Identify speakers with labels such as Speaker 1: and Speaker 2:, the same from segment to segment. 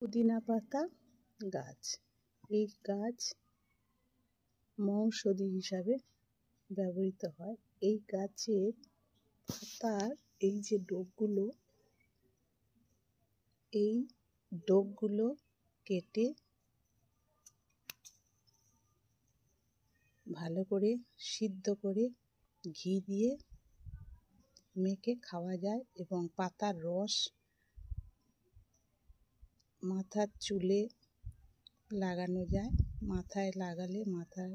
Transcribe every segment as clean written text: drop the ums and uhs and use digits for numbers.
Speaker 1: পুদিনা পাতা গাছ। এই গাছ মৌষধি হিসাবে ব্যবহৃত হয়। এই গাছের পাতার এই যে ডগগুলো কেটে ভালো করে সিদ্ধ করে ঘি দিয়ে মেখে খাওয়া যায় এবং পাতার রস মাথার চুলে লাগানো যায়। মাথায় লাগালে মাথার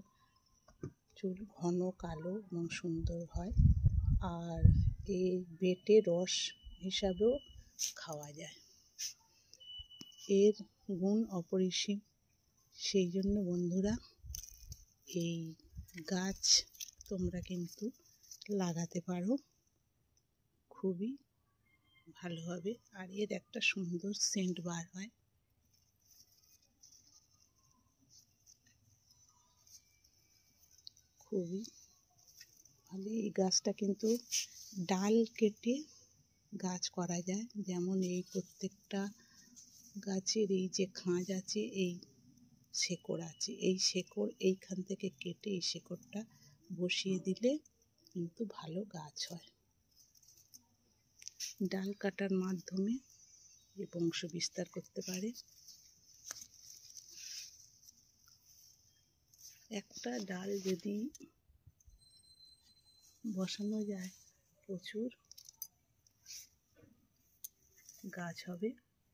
Speaker 1: চুল ঘন কালো এবং সুন্দর হয়। আর এই বেটে রস হিসাবেও খাওয়া যায়। এর গুণ অপরিসীম। সেই জন্য বন্ধুরা, এই গাছ তোমরা কিন্তু লাগাতে পারো, খুবই ভালো হবে। আর এর একটা সুন্দর সেন্ট বার হয়। খুবই ভালো। এই গাছটা কিন্তু ডাল কেটে গাছ করা যায়। যেমন এই প্রত্যেকটা গাছের এই যে খাঁজ আছে, এই শেকড় আছে, এই শেকড় এইখান থেকে কেটে এই শেকড়টা বসিয়ে দিলে কিন্তু ভালো গাছ হয়। ডাল কাটার মাধ্যমে এ বংশ বিস্তার করতে পারে। একটা ডাল যদি বসানো যায়, প্রচুর গাছ হবে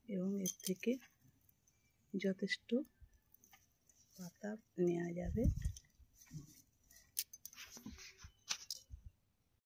Speaker 1: এবং এর থেকে যথেষ্ট পাতা নেওয়া যাবে।